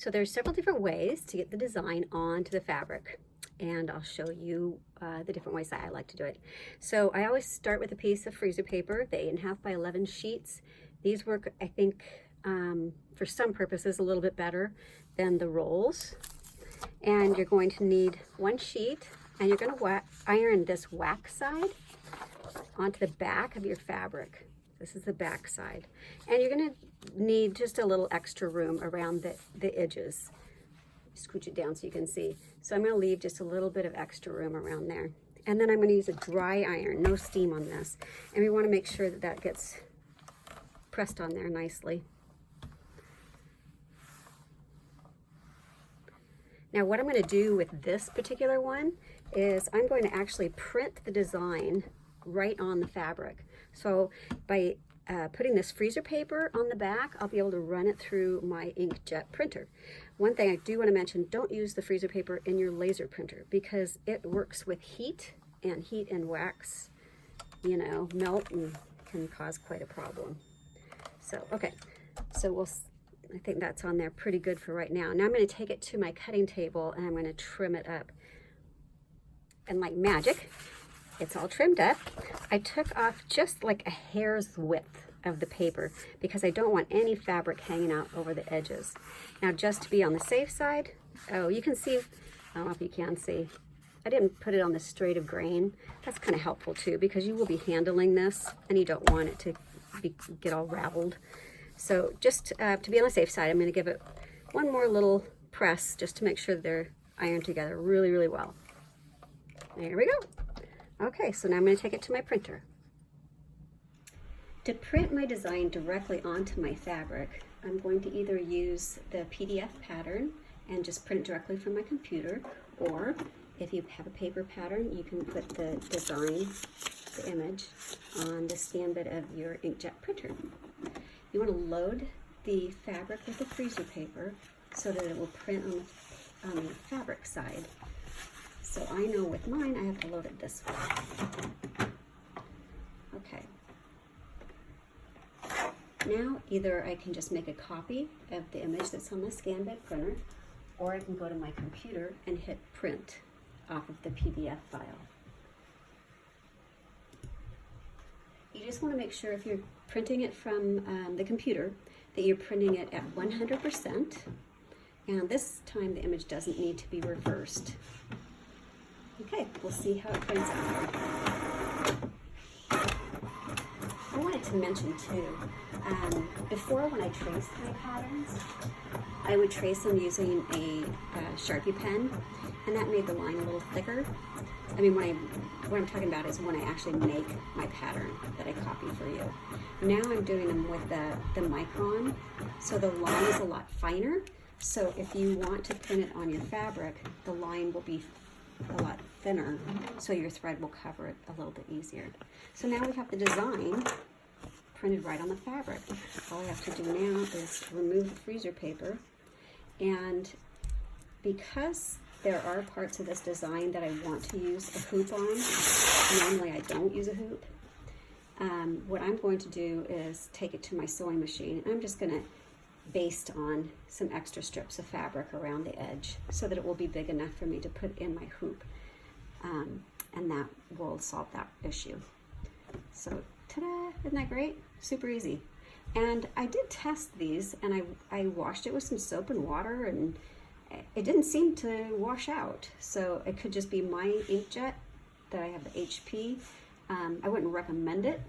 So there's several different ways to get the design onto the fabric, and I'll show you the different ways that I like to do it. So I always start with a piece of freezer paper, the 8.5 by 11 sheets. These work, I think, for some purposes a little bit better than the rolls. And you're going to need one sheet, and you're going to iron this wax side onto the back of your fabric. This is the back side. And you're going to need just a little extra room around the edges. Scooch it down so you can see. So I'm going to leave just a little bit of extra room around there. And then I'm going to use a dry iron, no steam on this. And we want to make sure that that gets pressed on there nicely. Now what I'm going to do with this particular one is I'm going to actually print the design right on the fabric. So by putting this freezer paper on the back, I'll be able to run it through my inkjet printer. One thing I do want to mention, don't use the freezer paper in your laser printer because it works with heat, and heat and wax, you know, melt and can cause quite a problem. So, okay, so I think that's on there pretty good for right now. Now I'm going to take it to my cutting table and I'm going to trim it up. And like magic, it's all trimmed up. I took off just like a hair's width of the paper because I don't want any fabric hanging out over the edges. Now just to be on the safe side, oh, you can see, I don't know if you can see, I didn't put it on the straight of grain. That's kind of helpful too because you will be handling this and you don't want it to get all raveled. So just to be on the safe side, I'm going to give it one more little press just to make sure they're ironed together really, really well. There we go. Okay, so now I'm going to take it to my printer. To print my design directly onto my fabric, I'm going to either use the PDF pattern and just print it directly from my computer, or if you have a paper pattern, you can put the design, the image, on the scan bed of your inkjet printer. You want to load the fabric with the freezer paper so that it will print on the fabric side. So I know with mine, I have to load it this way. Okay. Now, either I can just make a copy of the image that's on the scan bed printer, or I can go to my computer and hit print off of the PDF file. You just want to make sure if you're printing it from the computer that you're printing it at 100%. And this time the image doesn't need to be reversed. Okay, we'll see how it prints out. I wanted to mention too, before when I traced my patterns, I would trace them using a Sharpie pen, and that made the line a little thicker. I mean, what I'm talking about is when I actually make my pattern that I copy for you. Now I'm doing them with the micron, so the line is a lot finer. So if you want to print it on your fabric, the line will be a lot thinner, so your thread will cover it a little bit easier. So now we have the design printed right on the fabric. All I have to do now is remove the freezer paper, and because there are parts of this design that I want to use a hoop on, normally I don't use a hoop, what I'm going to do is take it to my sewing machine. I'm just going to baste on some extra strips of fabric around the edge so that it will be big enough for me to put in my hoop, and that will solve that issue. So ta-da, isn't that great? Super easy. And I did test these, and I washed it with some soap and water, and it didn't seem to wash out. So it could just be my inkjet that I have the HP. I wouldn't recommend it,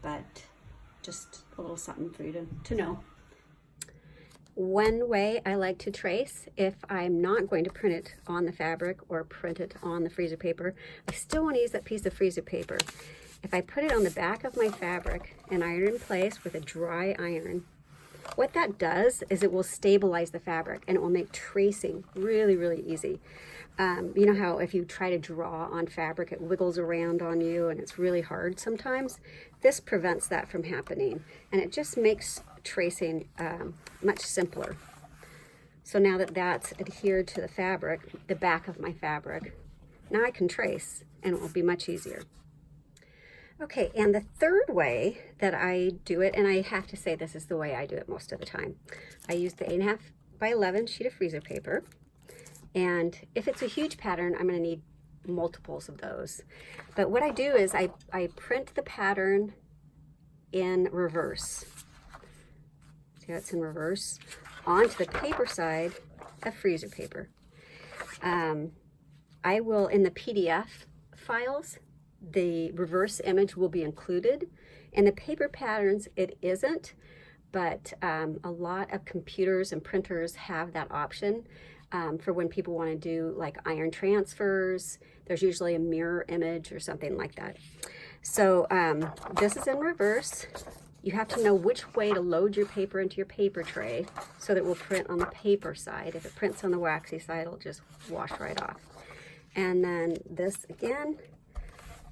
but just a little something for you to know. One way I like to trace, if I'm not going to print it on the fabric or print it on the freezer paper, I still want to use that piece of freezer paper. If I put it on the back of my fabric and iron it in place with a dry iron, what that does is it will stabilize the fabric and it will make tracing really, really easy. You know how if you try to draw on fabric, it wiggles around on you and it's really hard sometimes? This prevents that from happening, and it just makes tracing much simpler. So now that that's adhered to the fabric, the back of my fabric, now I can trace and it will be much easier. Okay, and the third way that I do it, and I have to say this is the way I do it most of the time, I use the 8.5 by 11 sheet of freezer paper. And if it's a huge pattern, I'm going to need multiples of those. But what I do is I print the pattern in reverse. See how it's in reverse? Onto the paper side of freezer paper. I will, in the PDF files, the reverse image will be included. In the paper patterns, it isn't, but a lot of computers and printers have that option for when people want to do like iron transfers. There's usually a mirror image or something like that. So this is in reverse. You have to know which way to load your paper into your paper tray so that it will print on the paper side. If it prints on the waxy side, it'll just wash right off. And then this again,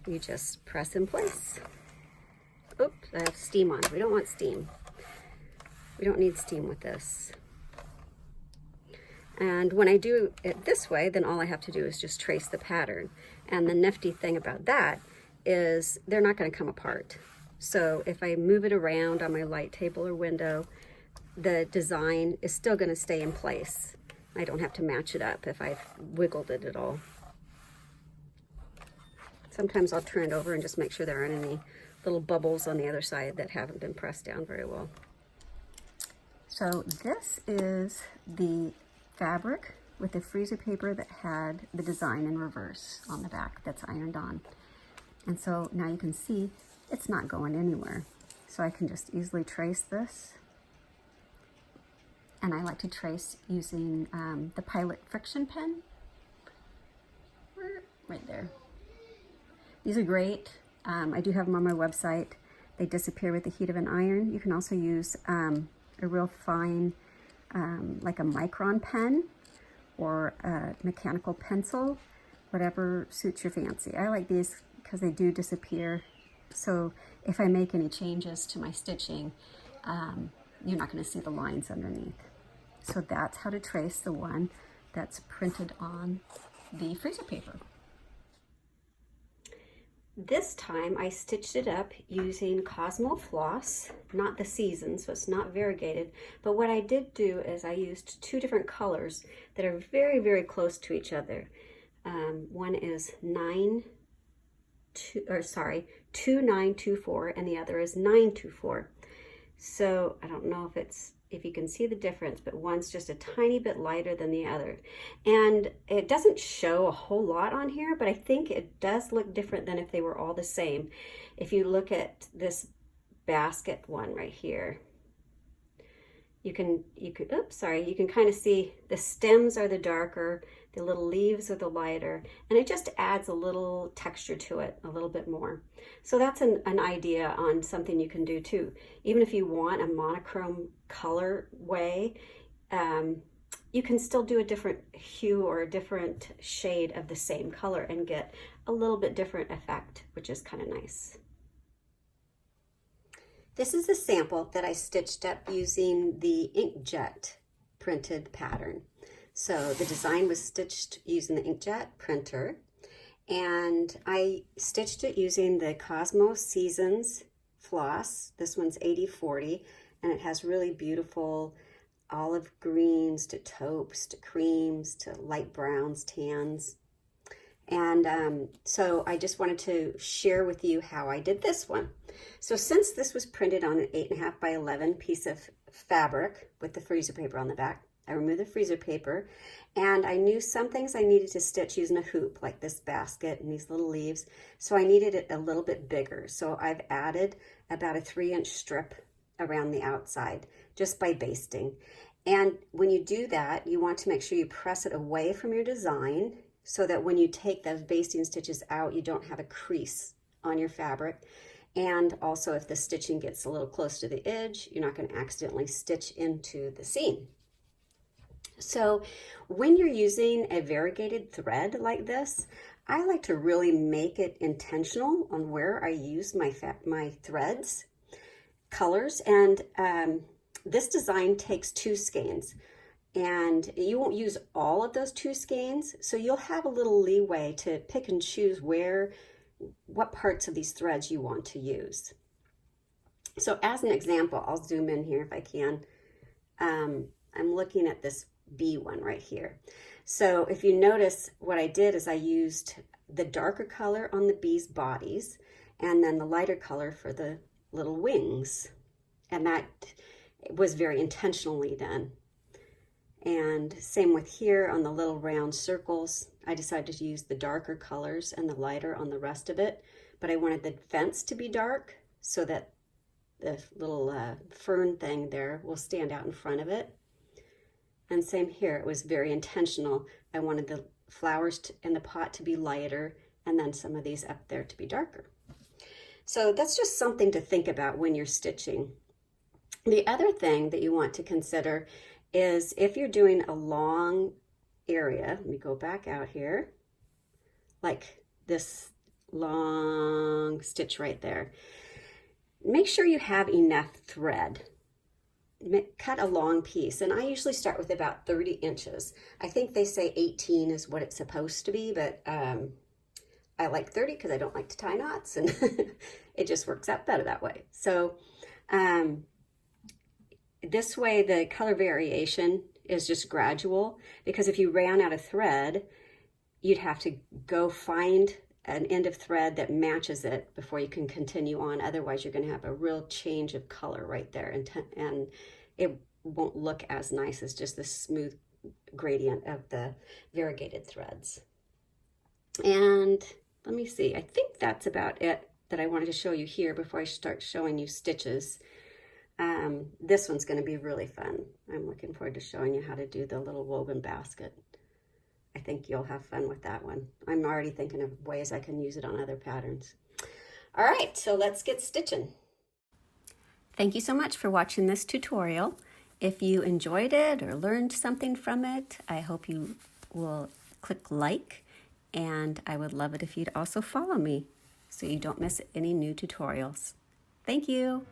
you just press in place. Oops, I have steam on. We don't want steam. We don't need steam with this. And when I do it this way, then all I have to do is just trace the pattern. And the nifty thing about that is they're not going to come apart. So if I move it around on my light table or window, the design is still going to stay in place. I don't have to match it up if I've wiggled it at all. Sometimes I'll turn it over and just make sure there aren't any little bubbles on the other side that haven't been pressed down very well. So this is the fabric with the freezer paper that had the design in reverse on the back that's ironed on. And so now you can see it's not going anywhere. So I can just easily trace this. And I like to trace using the Pilot friction pen. Right there. These are great. I do have them on my website. They disappear with the heat of an iron. You can also use a real fine, like a micron pen or a mechanical pencil, whatever suits your fancy. I like these because they do disappear. So if I make any changes to my stitching, you're not going to see the lines underneath. So that's how to trace the one that's printed on the freezer paper. This time I stitched it up using Cosmo floss, not the season, so it's not variegated. But what I did do is I used two different colors that are very, very close to each other. One is 2924 and the other is 924. So I don't know if you can see the difference, but one's just a tiny bit lighter than the other. And it doesn't show a whole lot on here, but I think it does look different than if they were all the same. If you look at this basket one right here, you can kind of see the stems are the darker, the little leaves are the lighter, and it just adds a little texture to it, a little bit more. So that's an idea on something you can do too. Even if you want a monochrome color way, you can still do a different hue or a different shade of the same color and get a little bit different effect, which is kind of nice. This is a sample that I stitched up using the inkjet printed pattern. So the design was stitched using the inkjet printer, and I stitched it using the Cosmo Seasons floss. This one's 80/40, and it has really beautiful olive greens to taupes to creams to light browns, tans. And so I just wanted to share with you how I did this one. So since this was printed on an 8.5 by 11 piece of fabric with the freezer paper on the back, I removed the freezer paper, and I knew some things I needed to stitch using a hoop, like this basket and these little leaves. So I needed it a little bit bigger. So I've added about a 3-inch strip around the outside just by basting. And when you do that, you want to make sure you press it away from your design so that when you take those basting stitches out, you don't have a crease on your fabric. And also, if the stitching gets a little close to the edge, you're not going to accidentally stitch into the seam. So when you're using a variegated thread like this, I like to really make it intentional on where I use my threads, colors, and this design takes 2 skeins. And you won't use all of those 2 skeins, so you'll have a little leeway to pick and choose what parts of these threads you want to use. So as an example, I'll zoom in here if I can. I'm looking at this bee one right here. So if you notice, what I did is I used the darker color on the bees' bodies and then the lighter color for the little wings. And that was very intentionally done. And same with here on the little round circles. I decided to use the darker colors and the lighter on the rest of it. But I wanted the fence to be dark so that the little fern thing there will stand out in front of it. And same here, it was very intentional. I wanted the flowers in the pot to be lighter and then some of these up there to be darker. So that's just something to think about when you're stitching. The other thing that you want to consider is if you're doing a long area, let me go back out here, like this long stitch right there, make sure you have enough thread. Cut a long piece, and I usually start with about 30 inches. I think they say 18 is what it's supposed to be, but I like 30 because I don't like to tie knots, and it just works out better that way. So this way the color variation is just gradual, because if you ran out of thread, you'd have to go find an end of thread that matches it before you can continue on. Otherwise, you're going to have a real change of color right there, and it won't look as nice as just the smooth gradient of the variegated threads. And let me see, I think that's about it that I wanted to show you here before I start showing you stitches. This one's going to be really fun. I'm looking forward to showing you how to do the little woven basket. I think you'll have fun with that one. I'm already thinking of ways I can use it on other patterns. All right, so let's get stitching. Thank you so much for watching this tutorial. If you enjoyed it or learned something from it, I hope you will click like, and I would love it if you'd also follow me so you don't miss any new tutorials. Thank you.